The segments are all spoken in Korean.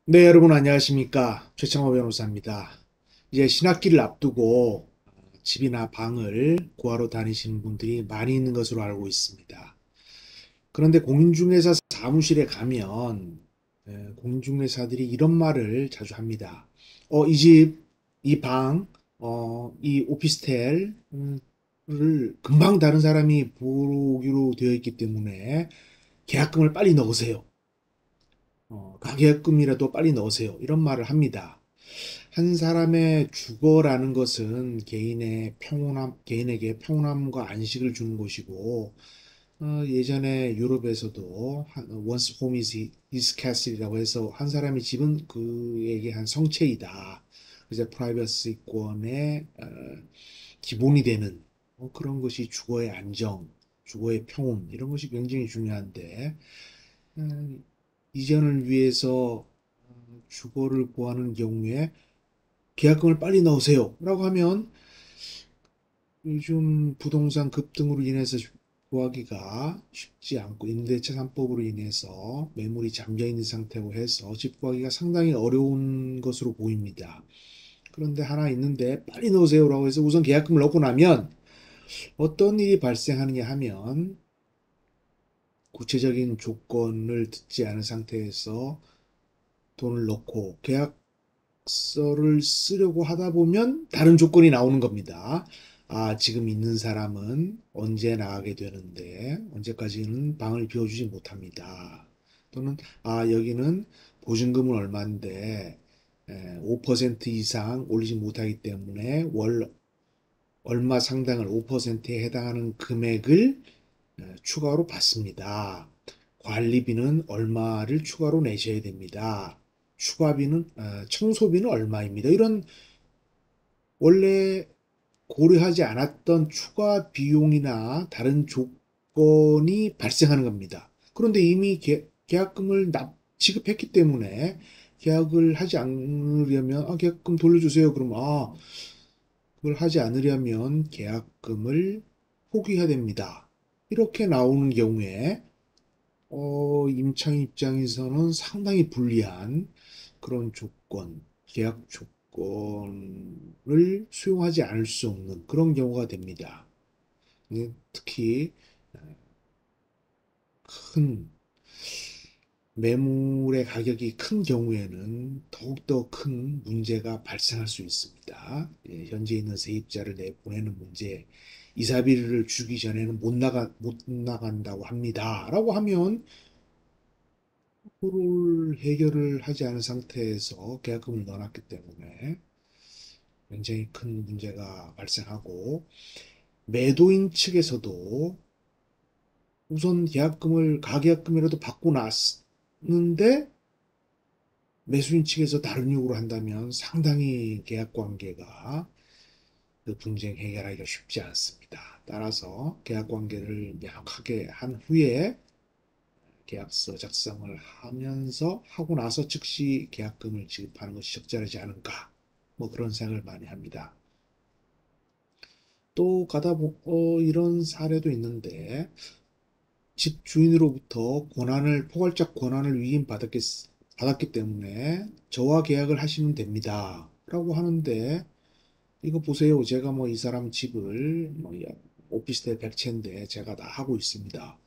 네, 여러분 안녕하십니까. 최창호 변호사입니다. 이제 신학기를 앞두고 집이나 방을 구하러 다니시는 분들이 많이 있는 것으로 알고 있습니다. 그런데 공인중개사 사무실에 가면 공인중개사들이 이런 말을 자주 합니다. 이 집, 이 방, 이 오피스텔을 금방 다른 사람이 보기로 되어 있기 때문에 계약금을 빨리 넣으세요. 가계약금이라도 빨리 넣으세요. 이런 말을 합니다. 한 사람의 주거라는 것은 개인에게 평온함과 안식을 주는 것이고, 예전에 유럽에서도 once home is castle이라고 해서 한 사람의 집은 그에게 한 성체이다. 그래서 프라이버시권의 기본이 되는 그런 것이 주거의 안정, 주거의 평온 이런 것이 굉장히 중요한데 음, 이전을 위해서 주거를 구하는 경우에 계약금을 빨리 넣으세요. 라고 하면 요즘 부동산 급등으로 인해서 구하기가 쉽지 않고 임대차 3법으로 인해서 매물이 잠겨 있는 상태고 해서 집 구하기가 상당히 어려운 것으로 보입니다. 그런데 하나 있는데 빨리 넣으세요라고 해서 우선 계약금을 넣고 나면 어떤 일이 발생하느냐 하면 구체적인 조건을 듣지 않은 상태에서 돈을 넣고 계약서를 쓰려고 하다 보면 다른 조건이 나오는 겁니다. 지금 있는 사람은 언제 나가게 되는데 언제까지는 방을 비워주지 못합니다. 또는 여기는 보증금은 얼마인데 5% 이상 올리지 못하기 때문에 월 얼마 상당을 5%에 해당하는 금액을 추가로 받습니다. 관리비는 얼마를 추가로 내셔야 됩니다. 추가비는 청소비는 얼마입니다. 이런 원래 고려하지 않았던 추가 비용이나 다른 조건이 발생하는 겁니다. 그런데 이미 계약금을 지급했기 때문에 계약을 하지 않으려면 계약금 돌려주세요. 그럼 그걸 하지 않으려면 계약금을 포기해야 됩니다. 이렇게 나오는 경우에 임차인 입장에서는 상당히 불리한 그런 계약 조건을 수용하지 않을 수 없는 그런 경우가 됩니다. 특히 큰 매물의 가격이 큰 경우에는 더욱더 큰 문제가 발생할 수 있습니다. 현재 있는 세입자를 내보내는 문제, 이사비를 주기 전에는 못 나간다고 합니다. 라고 하면 그거를 해결을 하지 않은 상태에서 계약금을 넣어놨기 때문에 굉장히 큰 문제가 발생하고 매도인 측에서도 우선 가계약금이라도 받고 났는데 매수인 측에서 다른 요구를 한다면 상당히 계약 관계가 그 분쟁 해결하기가 쉽지 않습니다. 따라서 계약 관계를 명확하게 한 후에 계약서 작성을 하고 나서 즉시 계약금을 지급하는 것이 적절하지 않은가. 뭐 그런 생각을 많이 합니다. 또 이런 사례도 있는데 집 주인으로부터 포괄적 권한을 받았기 때문에 저와 계약을 하시면 됩니다. 라고 하는데 이거 보세요. 제가 뭐 이 사람 집을 오피스텔 100채인데 제가 다 하고 있습니다.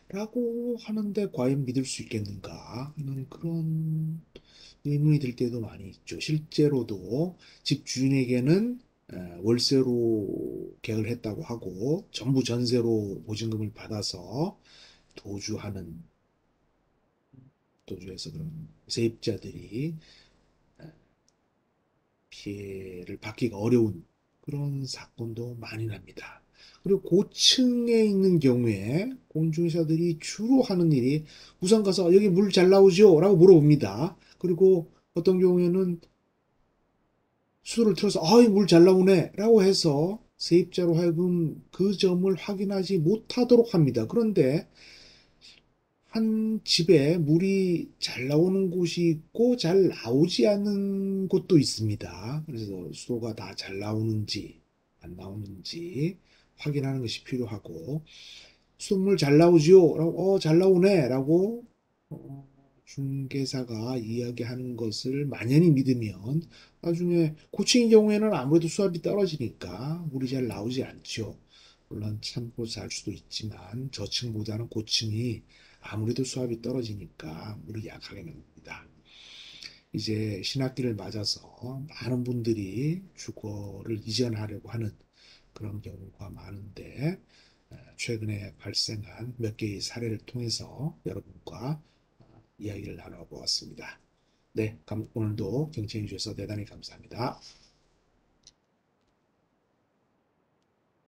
라고 하는데 과연 믿을 수 있겠는가 하는 그런 의문이 들 때도 많이 있죠. 실제로도 집 주인에게는 월세로 계약을 했다고 하고 전부 전세로 보증금을 받아서 도주하는 도주해서 그런 세입자들이 피해를 받기가 어려운 그런 사건도 많이 납니다. 그리고 고층에 있는 경우에 공중회사들이 주로 하는 일이 우선 가서 여기 물 잘 나오죠? 라고 물어봅니다. 그리고 어떤 경우에는 수도를 틀어서 물 잘 나오네 라고 해서 세입자로 하여금 그 점을 확인하지 못하도록 합니다. 그런데 한 집에 물이 잘 나오는 곳이 있고 잘 나오지 않는 곳도 있습니다. 그래서 수도가 다 잘 나오는지 안 나오는지 확인하는 것이 필요하고 수돗물 잘 나오지요? 라고 잘 나오네 라고 중개사가 이야기하는 것을 만연히 믿으면 나중에 고층의 경우에는 아무래도 수압이 떨어지니까 물이 잘 나오지 않죠. 물론 참고 잘 수도 있지만 저층보다는 고층이 아무래도 수압이 떨어지니까 물이 약하게 나옵니다. 이제 신학기를 맞아서 많은 분들이 주거를 이전하려고 하는 그런 경우가 많은데 최근에 발생한 몇 개의 사례를 통해서 여러분과 이야기를 나눠보았습니다. 네, 오늘도 경청해 주셔서 대단히 감사합니다.